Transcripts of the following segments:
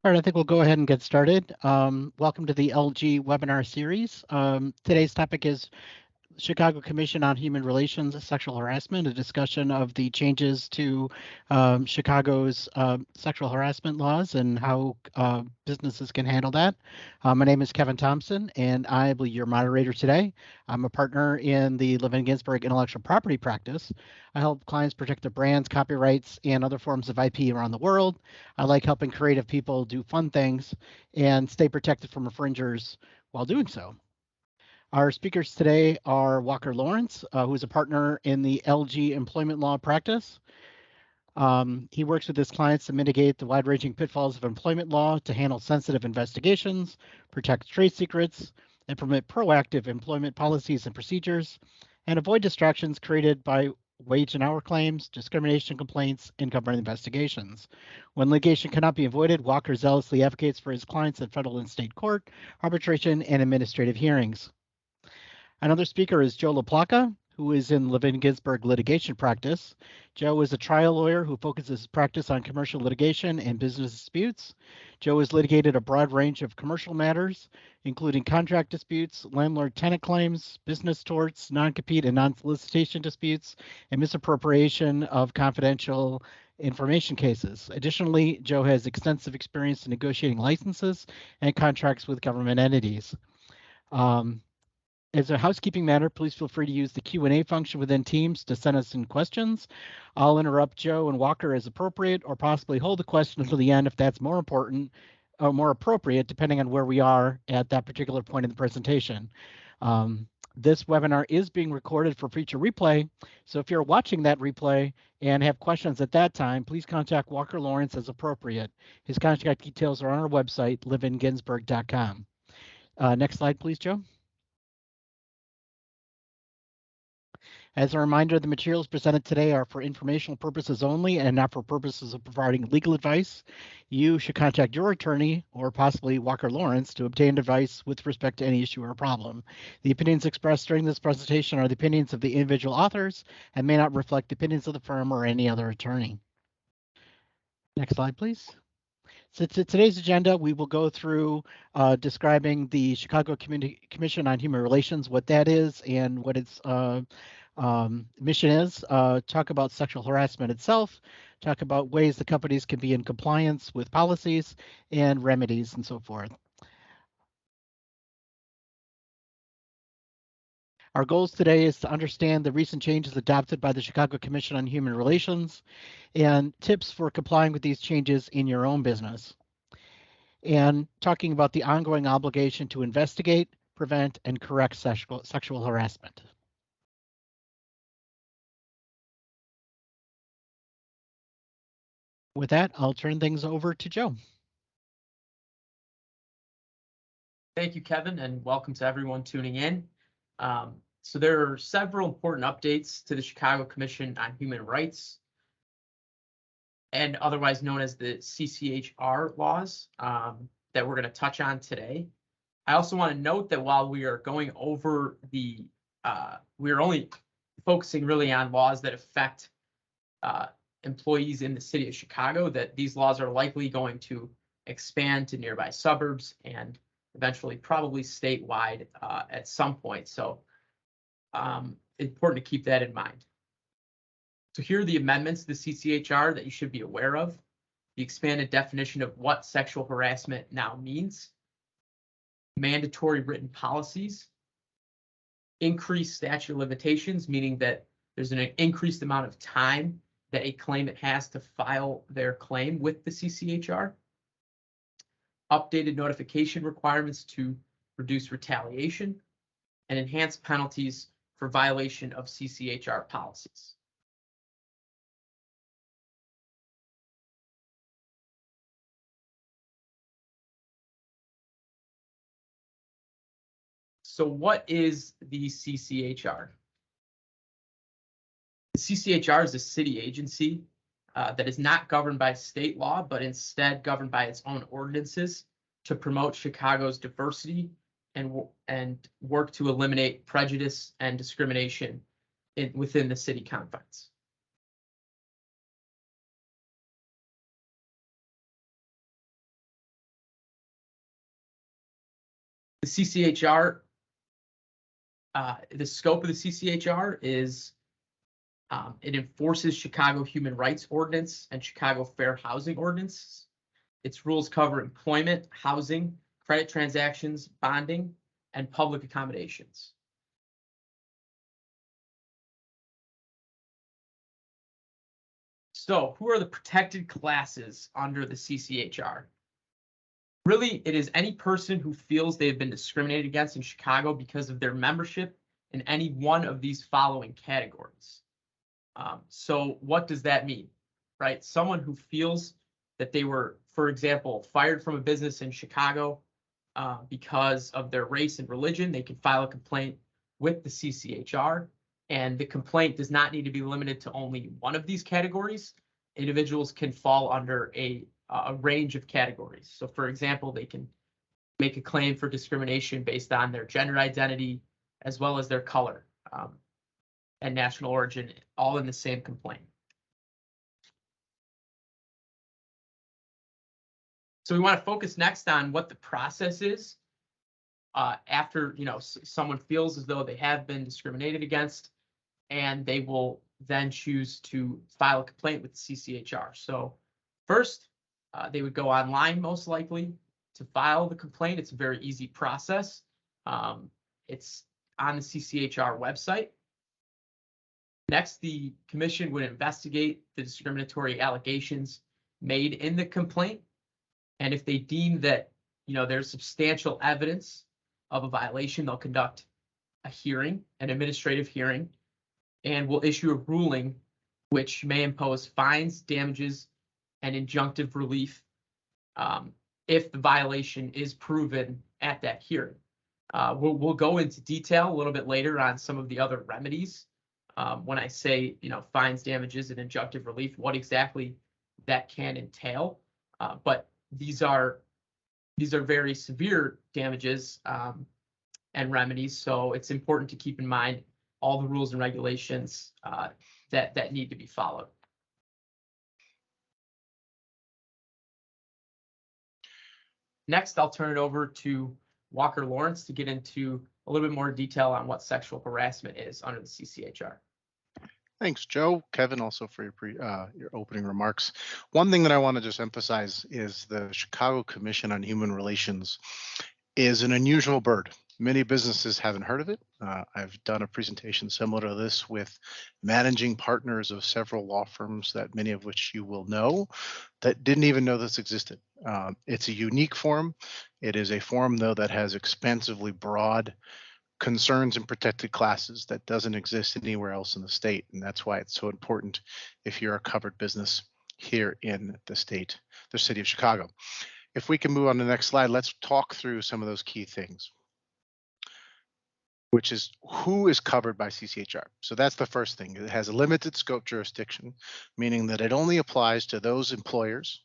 All right, I think we'll go ahead and get started. Welcome to the LG webinar series. Today's topic is Chicago Commission on Human Relations, Sexual Harassment, a discussion of the changes to Chicago's sexual harassment laws and how businesses can handle that. My name is Kevin Thompson, and I will be your moderator today. I'm a partner in the Levin Ginsburg intellectual property practice. I help clients protect their brands, copyrights, and other forms of IP around the world. I like helping creative people do fun things and stay protected from infringers while doing so. Our speakers today are Walker Lawrence, who is a partner in the LG employment law practice. He works with his clients to mitigate the wide-ranging pitfalls of employment law, to handle sensitive investigations, protect trade secrets, implement proactive employment policies and procedures, and avoid distractions created by wage and hour claims, discrimination complaints, and government investigations. When litigation cannot be avoided, Walker zealously advocates for his clients in federal and state court, arbitration, and administrative hearings. Another speaker is Joe LaPlaca, who is in Levin Ginsburg litigation practice. Joe is a trial lawyer who focuses his practice on commercial litigation and business disputes. Joe has litigated a broad range of commercial matters, including contract disputes, landlord-tenant claims, business torts, non-compete and non-solicitation disputes, and misappropriation of confidential information cases. Additionally, Joe has extensive experience in negotiating licenses and contracts with government entities. As a housekeeping matter, please feel free to use the Q&A function within Teams to send us in questions. I'll interrupt Joe and Walker as appropriate, or possibly hold the question until the end if that's more important or more appropriate, depending on where we are at that particular point in the presentation. This webinar is being recorded for future replay, so if you're watching that replay and have questions at that time, please contact Walker Lawrence as appropriate. His contact details are on our website, levinginsburg.com. Next slide, please, Joe. As a reminder, the materials presented today are for informational purposes only and not for purposes of providing legal advice. You should contact your attorney or possibly Walker Lawrence to obtain advice with respect to any issue or problem. The opinions expressed during this presentation are the opinions of the individual authors and may not reflect the opinions of the firm or any other attorney. Next slide, please. So today's agenda, we will go through describing the Chicago Commission on Human Relations, what that is and what its mission is, talk about sexual harassment itself, talk about ways the companies can be in compliance with policies and remedies and so forth. Our goals today is to understand the recent changes adopted by the Chicago Commission on Human Relations and tips for complying with these changes in your own business, and talking about the ongoing obligation to investigate, prevent, and correct sexual harassment. With that, I'll turn things over to Joe. Thank you, Kevin, and welcome to everyone tuning in. So there are several important updates to the Chicago Commission on Human Rights, and otherwise known as the CCHR laws, that we're going to touch on today. I also want to note that while we are going over the, we are only focusing really on laws that affect employees in the city of Chicago, that these laws are likely going to expand to nearby suburbs and eventually probably statewide at some point. So important to keep that in mind. So here are the amendments to the CCHR that you should be aware of. The expanded definition of what sexual harassment now means, mandatory written policies, increased statute of limitations, meaning that there's an increased amount of time that a claimant has to file their claim with the CCHR, updated notification requirements to reduce retaliation, and enhanced penalties for violation of CCHR policies. So what is the CCHR? The CCHR is a city agency that is not governed by state law, but instead governed by its own ordinances to promote Chicago's diversity and work to eliminate prejudice and discrimination within the city confines. CCHR, the scope of the CCHR is it enforces Chicago Human Rights Ordinance and Chicago Fair Housing Ordinance. Its rules cover employment, housing, credit transactions, bonding, and public accommodations. So, who are the protected classes under the CCHR? Really, it is any person who feels they have been discriminated against in Chicago because of their membership in any one of these following categories. So what does that mean, right? Someone who feels that they were, for example, fired from a business in Chicago because of their race and religion, they can file a complaint with the CCHR, and the complaint does not need to be limited to only one of these categories. Individuals can fall under a range of categories. So, for example, they can make a claim for discrimination based on their gender identity as well as their color and national origin, all in the same complaint. So we want to focus next on what the process is after someone feels as though they have been discriminated against, and they will then choose to file a complaint with the CCHR. So first, they would go online most likely to file the complaint. It's a very easy process. It's on the CCHR website. Next, the commission would investigate the discriminatory allegations made in the complaint. And if they deem that there's substantial evidence of a violation, they'll conduct a hearing, an administrative hearing, and will issue a ruling which may impose fines, damages, and injunctive relief if the violation is proven at that hearing. We'll go into detail a little bit later on some of the other remedies. When I say, fines, damages, and injunctive relief, what exactly that can entail. But these are very severe damages and remedies. So it's important to keep in mind all the rules and regulations that need to be followed. Next, I'll turn it over to Walker Lawrence to get into a little bit more detail on what sexual harassment is under the CCHR. Thanks, Joe. Kevin, also for your opening remarks. One thing that I want to just emphasize is the Chicago Commission on Human Relations is an unusual bird. Many businesses haven't heard of it. I've done a presentation similar to this with managing partners of several law firms that many of which you will know that didn't even know this existed. It's a unique forum. It is a forum, though, that has expansively broad concerns and protected classes that doesn't exist anywhere else in the state. And that's why it's so important if you're a covered business here in the city of Chicago. If we can move on to the next slide, let's talk through some of those key things, which is who is covered by CCHR. So that's the first thing. It has a limited scope jurisdiction, meaning that it only applies to those employers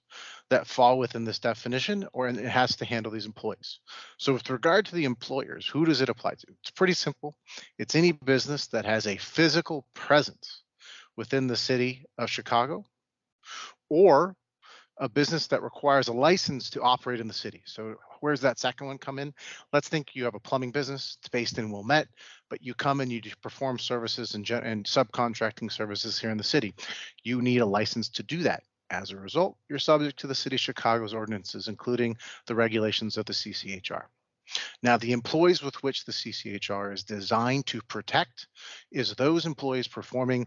that fall within this definition, or it has to handle these employees. So with regard to the employers, who does it apply to? It's pretty simple. It's any business that has a physical presence within the city of Chicago, or a business that requires a license to operate in the city. So where's that second one come in? Let's think you have a plumbing business. It's based in Wilmette, but you come and you perform services and subcontracting services here in the city. You need a license to do that. As a result, you're subject to the city of Chicago's ordinances, including the regulations of the CCHR. Now, the employees with which the CCHR is designed to protect is those employees performing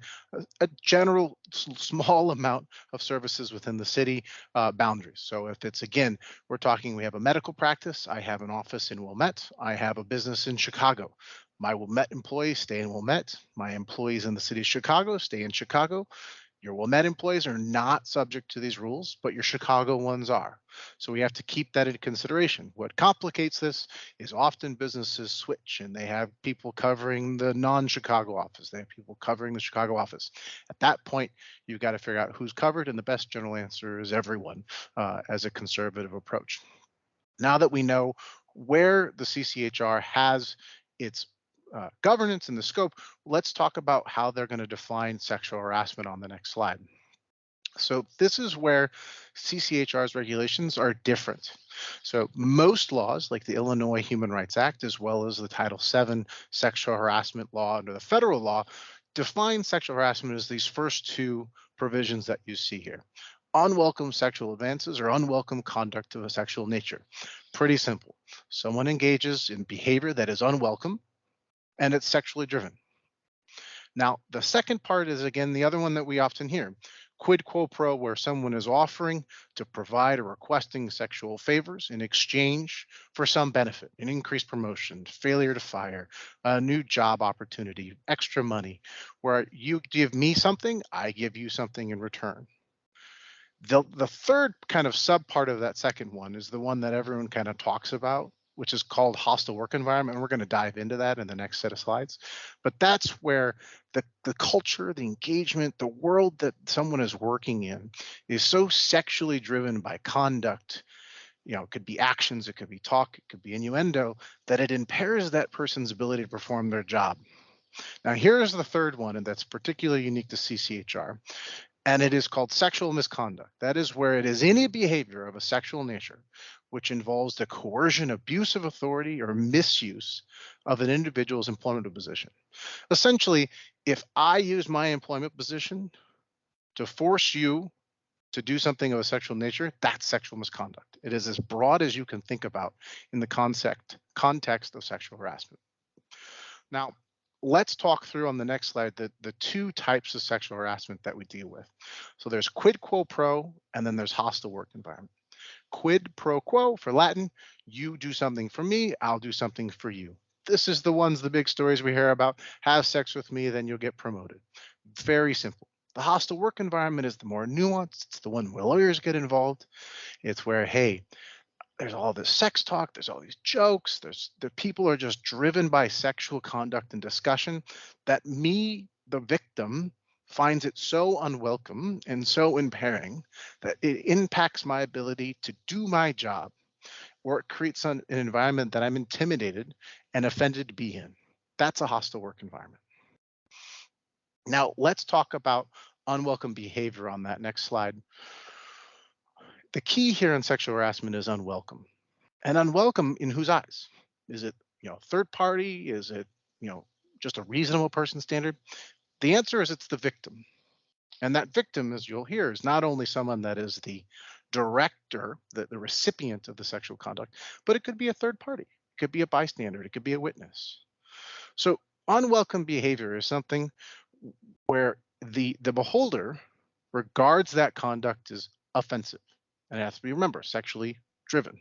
a general small amount of services within the city boundaries. So if it's, again, we're talking, we have a medical practice, I have an office in Wilmette, I have a business in Chicago. My Wilmette employees stay in Wilmette. My employees in the city of Chicago stay in Chicago. Your Wilmette employees are not subject to these rules, but your Chicago ones are. So we have to keep that in consideration. What complicates this is often businesses switch and they have people covering the non-Chicago office. They have people covering the Chicago office. At that point, you've got to figure out who's covered, and the best general answer is everyone as a conservative approach. Now that we know where the CCHR has its governance and the scope, let's talk about how they're going to define sexual harassment on the next slide. So this is where CCHR's regulations are different. So most laws, like the Illinois Human Rights Act, as well as the Title VII sexual harassment law under the federal law, define sexual harassment as these first two provisions that you see here. Unwelcome sexual advances or unwelcome conduct of a sexual nature. Pretty simple. Someone engages in behavior that is unwelcome and it's sexually driven. Now, the second part is, again, the other one that we often hear, quid quo pro, where someone is offering to provide or requesting sexual favors in exchange for some benefit, an increased promotion, failure to fire, a new job opportunity, extra money, where you give me something, I give you something in return. The third kind of sub part of that second one is the one that everyone kind of talks about, which is called hostile work environment. And we're going to dive into that in the next set of slides. But that's where the culture, the engagement, the world that someone is working in is so sexually driven by conduct. It could be actions, it could be talk, it could be innuendo, that it impairs that person's ability to perform their job. Now, here's the third one, and that's particularly unique to CCHR. And it is called sexual misconduct. That is where it is any behavior of a sexual nature which involves the coercion, abuse of authority, or misuse of an individual's employment position. Essentially, if I use my employment position to force you to do something of a sexual nature, that's sexual misconduct. It is as broad as you can think about in the context of sexual harassment. Now, let's talk through on the next slide the two types of sexual harassment that we deal with. So there's quid quo pro, and then there's hostile work environment. Quid pro quo, for Latin, you do something for me, I'll do something for you. This is the big stories we hear about. Have sex with me, then you'll get promoted. Very simple. The hostile work environment is the more nuanced. It's the one where lawyers get involved. It's where, hey, there's all this sex talk, there's all these jokes, the people are just driven by sexual conduct and discussion that me, the victim, finds it so unwelcome and so impairing that it impacts my ability to do my job, or it creates an environment that I'm intimidated and offended to be in. That's a hostile work environment. Now, let's talk about unwelcome behavior on that next slide. The key here in sexual harassment is unwelcome. And unwelcome in whose eyes? Is it, third party? Is it, just a reasonable person standard? The answer is it's the victim. And that victim, as you'll hear, is not only someone that is the director, the recipient of the sexual conduct, but it could be a third party. It could be a bystander. It could be a witness. So unwelcome behavior is something where the beholder regards that conduct as offensive. And it has to be, remember, sexually driven.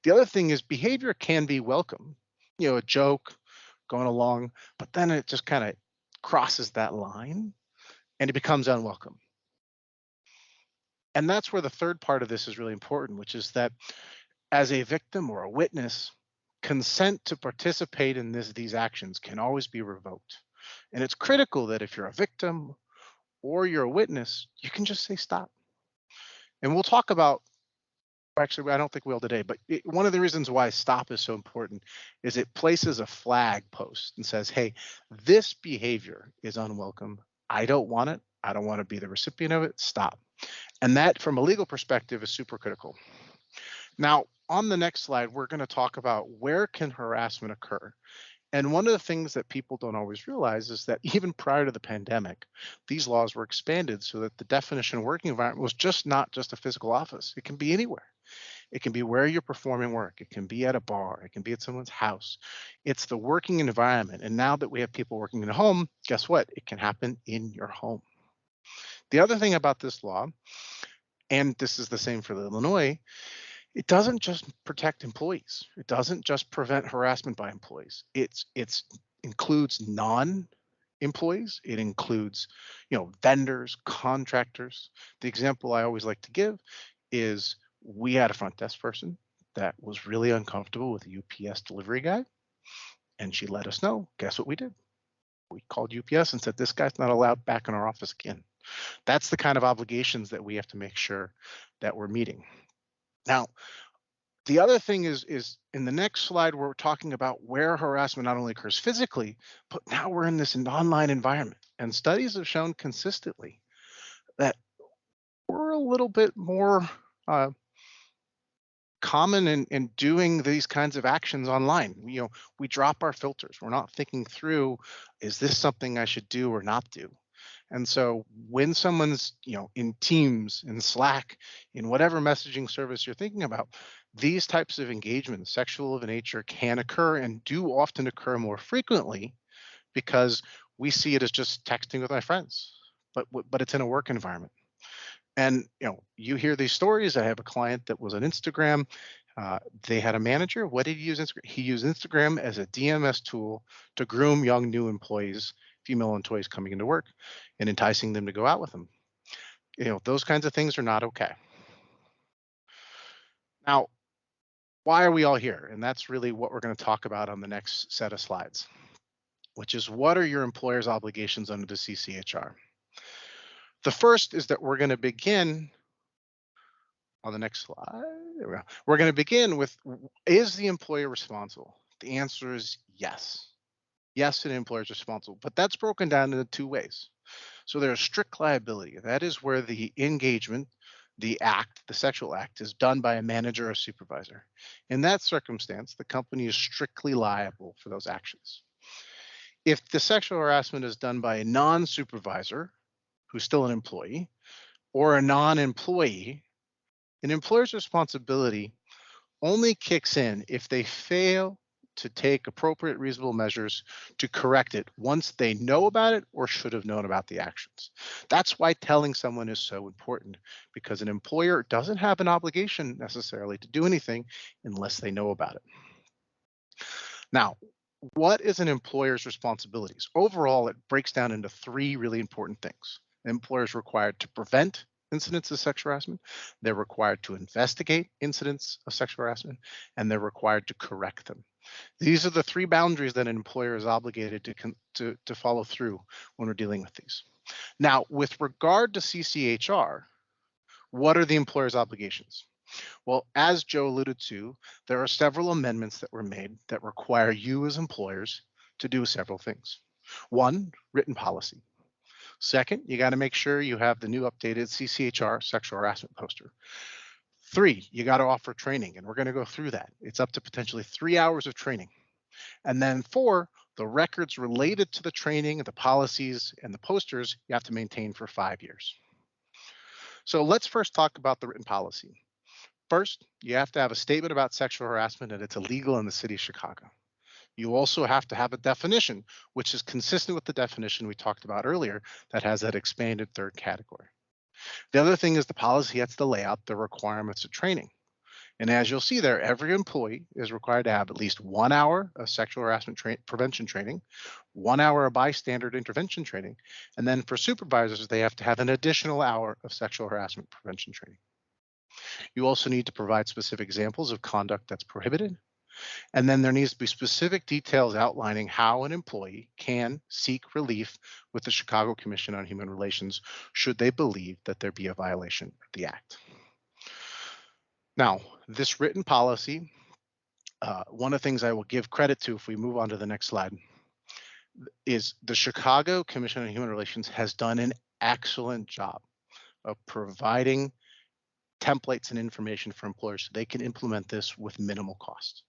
The other thing is behavior can be welcome, a joke going along, but then it just kind of crosses that line and it becomes unwelcome. And that's where the third part of this is really important, which is that as a victim or a witness, consent to participate in these actions can always be revoked. And it's critical that if you're a victim or you're a witness, you can just say stop. And we'll talk about, actually, I don't think we will today, but one of the reasons why stop is so important is it places a flag post and says, hey, this behavior is unwelcome. I don't want it. I don't want to be the recipient of it. Stop. And that, from a legal perspective, is super critical. Now, on the next slide, we're going to talk about where can harassment occur. And one of the things that people don't always realize is that even prior to the pandemic, these laws were expanded so that the definition of working environment was not just a physical office. It can be anywhere. It can be where you're performing work. It can be at a bar. It can be at someone's house. It's the working environment. And now that we have people working at home, guess what? It can happen in your home. The other thing about this law, and this is the same for Illinois, it doesn't just protect employees. It doesn't just prevent harassment by employees. It includes non-employees. It includes, vendors, contractors. The example I always like to give is we had a front desk person that was really uncomfortable with a UPS delivery guy, and she let us know. Guess what we did? We called UPS and said, this guy's not allowed back in our office again. That's the kind of obligations that we have to make sure that we're meeting. Now, the other thing is in the next slide, we're talking about where harassment not only occurs physically, but now we're in this online environment. And studies have shown consistently that we're a little bit more common in doing these kinds of actions online. We drop our filters. We're not thinking through, is this something I should do or not do? And so when someone's, in Teams, in Slack, in whatever messaging service you're thinking about, these types of engagements, sexual of nature, can occur and do often occur more frequently because we see it as just texting with my friends, but it's in a work environment. And you hear these stories. I have a client that was on Instagram. They had a manager. What did he use? He used Instagram as a DMS tool to groom young new employees, female employees coming into work, and enticing them to go out with him. Those kinds of things are not okay. Now, why are we all here? And that's really what we're going to talk about on the next set of slides, which is what are your employer's obligations under the CCHR? The first is that we're going to begin on the next slide. There we go. We're going to begin with, is the employer responsible? The answer is yes. Yes, an employer is responsible, but that's broken down into two ways. So there's strict liability. That is where the engagement, the act, the sexual act, is done by a manager or supervisor. In that circumstance, the company is strictly liable for those actions. If the sexual harassment is done by a non-supervisor, who's still an employee, or a non-employee, an employer's responsibility only kicks in if they fail to take appropriate reasonable measures to correct it once they know about it or should have known about the actions. That's why telling someone is so important, because an employer doesn't have an obligation necessarily to do anything unless they know about it. Now, what is an employer's responsibilities? Overall, it breaks down into three really important things. An employer is required to prevent incidents of sexual harassment, they're required to investigate incidents of sexual harassment, and they're required to correct them. These are the three boundaries that an employer is obligated to follow through when we're dealing with these. Now, with regard to CCHR, what are the employer's obligations? Well, as Joe alluded to, there are several amendments that were made that require you as employers to do several things. One, written policy. Second, you got to make sure you have the new updated CCHR sexual harassment poster. 3, you got to offer training, and we're going to go through that. It's up to potentially 3 hours of training. And then 4, the records related to the training, the policies, and the posters you have to maintain for 5 years. So let's first talk about the written policy. First, you have to have a statement about sexual harassment and it's illegal in the city of Chicago. You also have to have a definition, which is consistent with the definition we talked about earlier that has that expanded third category. The other thing is the policy has to lay out the requirements of training. And as you'll see there, every employee is required to have at least 1 hour of sexual harassment prevention training, 1 hour of bystander intervention training, and then for supervisors, they have to have an additional hour of sexual harassment prevention training. You also need to provide specific examples of conduct that's prohibited. And then there needs to be specific details outlining how an employee can seek relief with the Chicago Commission on Human Relations should they believe that there be a violation of the act. Now, this written policy, one of the things I will give credit to if we move on to the next slide, is the Chicago Commission on Human Relations has done an excellent job of providing templates and information for employers so they can implement this with minimal cost.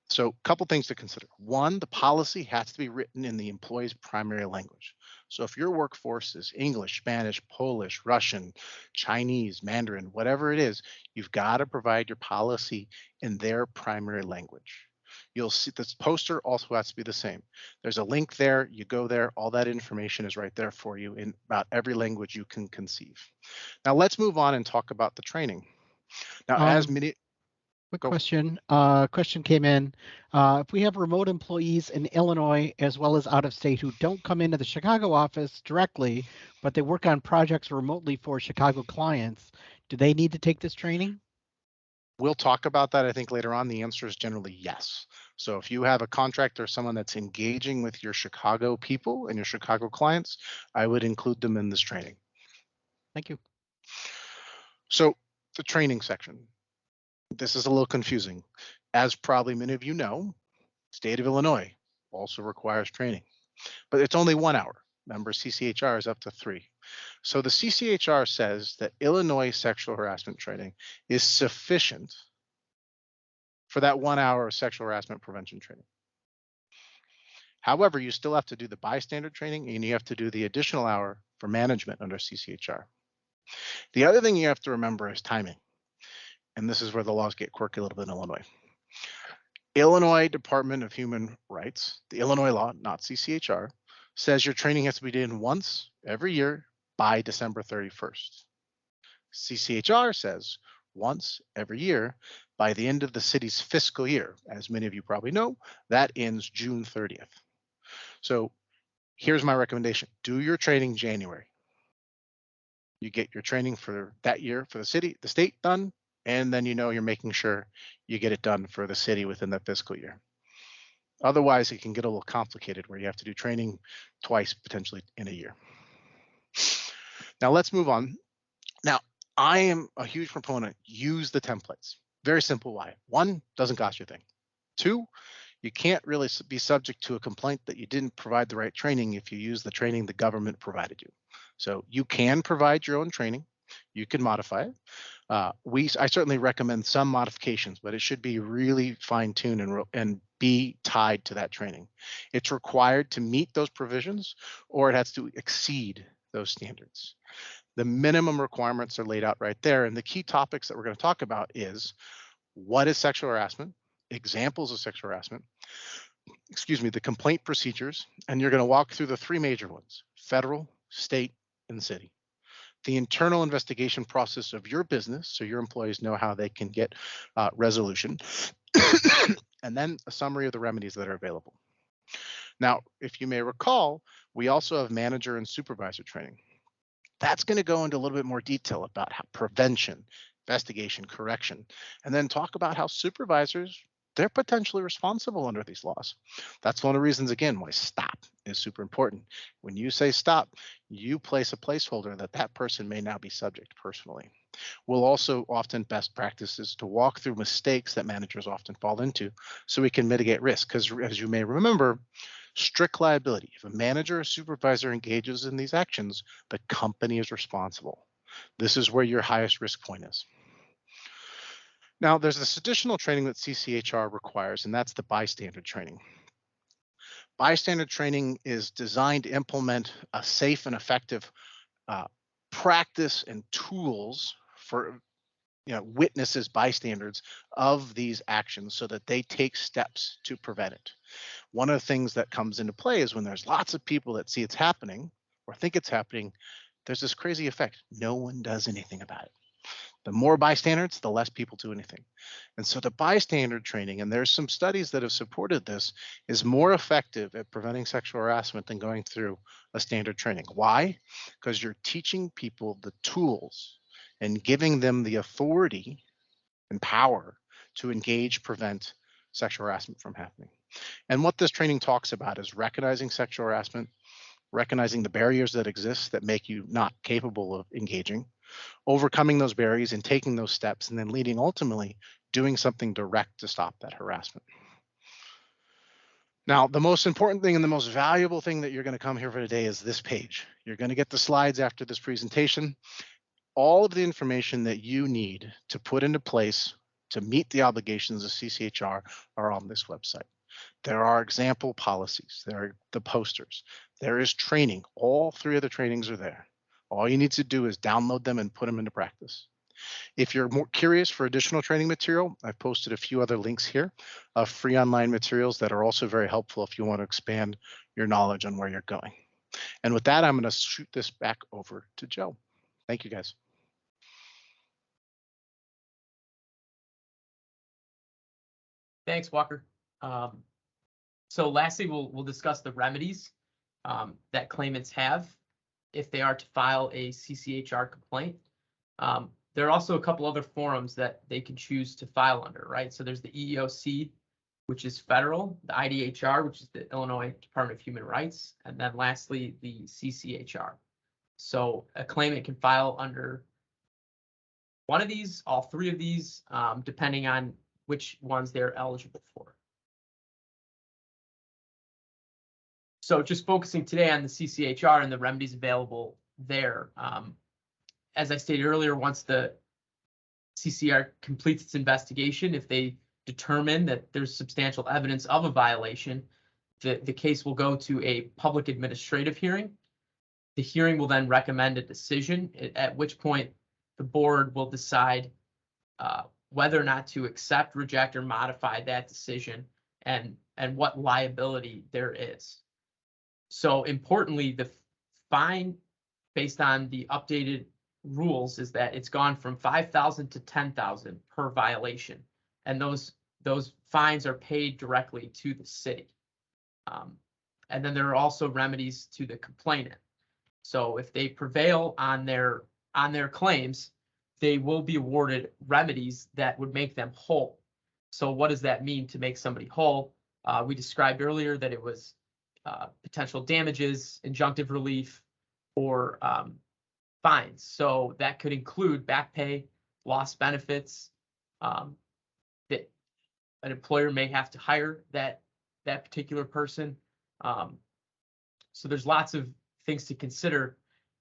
So a couple things to consider. One, the policy has to be written in the employee's primary language. So if your workforce is English, Spanish, Polish, Russian, Chinese, Mandarin, whatever it is, you've got to provide your policy in their primary language. You'll see this poster also has to be the same. There's a link there, you go there, all that information is right there for you in about every language you can conceive. Now let's move on and talk about the training. Now, as many Quick question. Question came in. If we have remote employees in Illinois as well as out of state who don't come into the Chicago office directly, but they work on projects remotely for Chicago clients, do they need to take this training? We'll talk about that, I think, later on. The answer is generally yes. So if you have a contractor or someone that's engaging with your Chicago people and your Chicago clients, I would include them in this training. Thank you. So the training section. This is a little confusing. As probably many of you know, state of Illinois also requires training, but it's only 1 hour. Remember, CCHR is up to 3. So the CCHR says that Illinois sexual harassment training is sufficient for that 1 hour of sexual harassment prevention training. However, you still have to do the bystander training and you have to do the additional hour for management under CCHR. The other thing you have to remember is timing. And this is where the laws get quirky a little bit in Illinois. Illinois Department of Human Rights, the Illinois law, not CCHR, says your training has to be done once every year by December 31st. CCHR says once every year by the end of the city's fiscal year. As many of you probably know, that ends June 30th. So here's my recommendation. Do your training January. You get your training for that year for the state done, and then you know you're making sure you get it done for the city within that fiscal year. Otherwise, it can get a little complicated where you have to do training twice potentially in a year. Now let's move on. Now, I am a huge proponent. Use the templates. Very simple why. 1, doesn't cost you a thing. 2, you can't really be subject to a complaint that you didn't provide the right training if you use the training the government provided you. So you can provide your own training. You can modify it. I certainly recommend some modifications, but it should be really fine-tuned and be tied to that training. It's required to meet those provisions, or it has to exceed those standards. The minimum requirements are laid out right there, and the key topics that we're going to talk about is what is sexual harassment, examples of sexual harassment, the complaint procedures, and you're going to walk through the 3 major ones: federal, state, and city. The internal investigation process of your business, so your employees know how they can get resolution, and then a summary of the remedies that are available. Now, if you may recall, we also have manager and supervisor training. That's going to go into a little bit more detail about how prevention, investigation, correction, and then talk about how supervisors, they're potentially responsible under these laws. That's one of the reasons, again, why stop is super important. When you say stop, you place a placeholder that person may now be subject personally. We'll also often best practices to walk through mistakes that managers often fall into so we can mitigate risk. Because as you may remember, strict liability. If a manager or supervisor engages in these actions, the company is responsible. This is where your highest risk point is. Now, there's this additional training that CCHR requires, and that's the bystander training. Bystander training is designed to implement a safe and effective practice and tools for witnesses, bystanders of these actions so that they take steps to prevent it. One of the things that comes into play is when there's lots of people that see it's happening or think it's happening, there's this crazy effect. No one does anything about it. The more bystanders, the less people do anything. And so the bystander training, and there's some studies that have supported this, is more effective at preventing sexual harassment than going through a standard training. Why? Because you're teaching people the tools and giving them the authority and power to engage, prevent sexual harassment from happening. And what this training talks about is recognizing sexual harassment, recognizing the barriers that exist that make you not capable of engaging, overcoming those barriers and taking those steps, and then leading ultimately doing something direct to stop that harassment. Now, the most important thing and the most valuable thing that you're going to come here for today is this page. You're going to get the slides after this presentation. All of the information that you need to put into place to meet the obligations of CCHR are on this website. There are example policies, there are the posters, there is training. All 3 of the trainings are there. All you need to do is download them and put them into practice. If you're more curious for additional training material, I've posted a few other links here of free online materials that are also very helpful if you want to expand your knowledge on where you're going. And with that, I'm going to shoot this back over to Joe. Thank you, guys. Thanks, Walker. So lastly, we'll discuss the remedies that claimants have if they are to file a CCHR complaint. There are also a couple other forums that they can choose to file under, right? So there's the EEOC, which is federal, the IDHR, which is the Illinois Department of Human Rights, and then lastly, the CCHR. So a claimant can file under one of these, all 3 of these, depending on which ones they're eligible for. So just focusing today on the CCHR and the remedies available there. As I stated earlier, once the CCR completes its investigation, if they determine that there's substantial evidence of a violation, the case will go to a public administrative hearing. The hearing will then recommend a decision, at which point the board will decide whether or not to accept, reject, or modify that decision and what liability there is. So importantly, the fine based on the updated rules is that it's gone from 5,000 to 10,000 per violation, and those fines are paid directly to the city. And then there are also remedies to the complainant. So if they prevail on their claims, they will be awarded remedies that would make them whole. So what does that mean to make somebody whole? We described earlier that it was potential damages, injunctive relief, or fines. So that could include back pay, lost benefits, that an employer may have to hire that particular person. So there's lots of things to consider,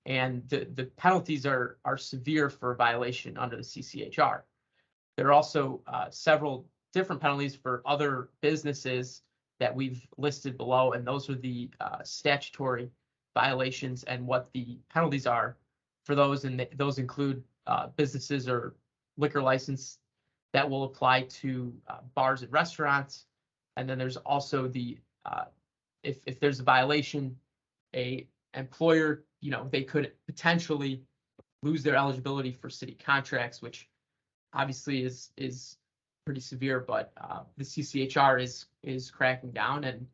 and the penalties are severe for a violation under the CCHR. There are also several different penalties for other businesses that we've listed below, and those are the statutory violations and what the penalties are for those, and those include businesses or liquor license that will apply to bars and restaurants. And then there's also the if there's a violation, a employer, they could potentially lose their eligibility for city contracts, which obviously is pretty severe, but the CCHR is cracking down, and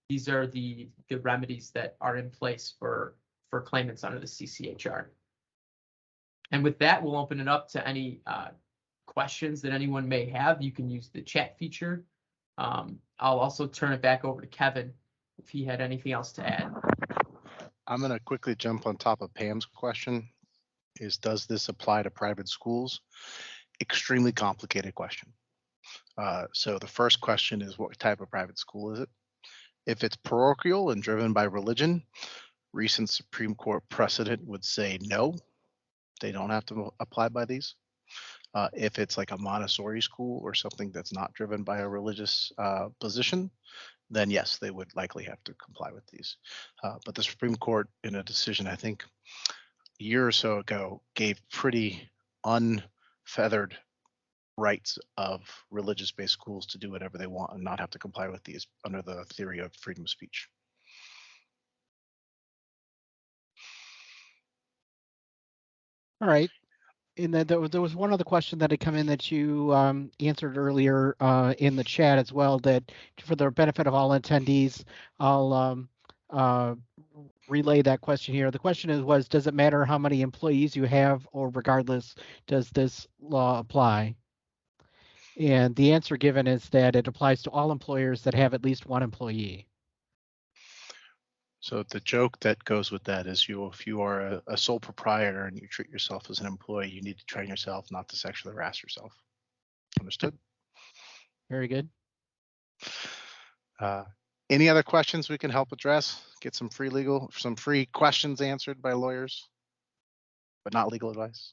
these are the remedies that are in place for claimants under the CCHR. And with that, we'll open it up to any questions that anyone may have. You can use the chat feature. I'll also turn it back over to Kevin if he had anything else to add. I'm going to quickly jump on top of Pam's question. Does this apply to private schools? Extremely complicated question. So the first question is, what type of private school is it? If it's parochial and driven by religion, recent Supreme Court precedent would say no, they don't have to apply by these. If it's like a Montessori school or something that's not driven by a religious position, then yes, they would likely have to comply with these. But the Supreme Court, in a decision, I think a year or so ago, gave pretty unfeathered rights of religious-based schools to do whatever they want and not have to comply with these under the theory of freedom of speech. All right. And then there was one other question that had come in that you answered earlier in the chat as well, that for the benefit of all attendees, I'll relay that question here. The question was, does it matter how many employees you have, or regardless, does this law apply? And the answer given is that it applies to all employers that have at least one employee. So the joke that goes with that is if you are a sole proprietor and you treat yourself as an employee, you need to train yourself not to sexually harass yourself. Understood? Very good. Any other questions we can help address? Get some free questions answered by lawyers, but not legal advice.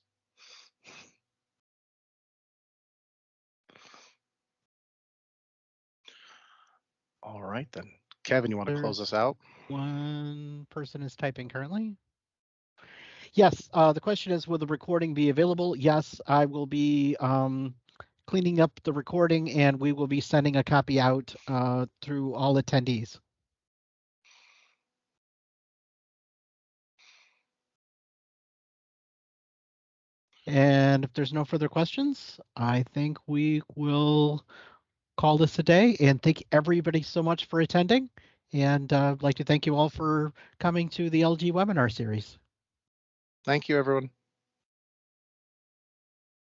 All right then. Kevin, you want to close us out? One person is typing currently. Yes, the question is, will the recording be available? Yes, I will be cleaning up the recording, and we will be sending a copy out through all attendees. And if there's no further questions, I think we will call this a day, and thank everybody so much for attending. And I'd like to thank you all for coming to the LG webinar series. Thank you, everyone.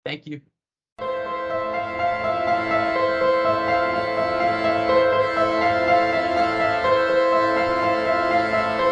Thank you.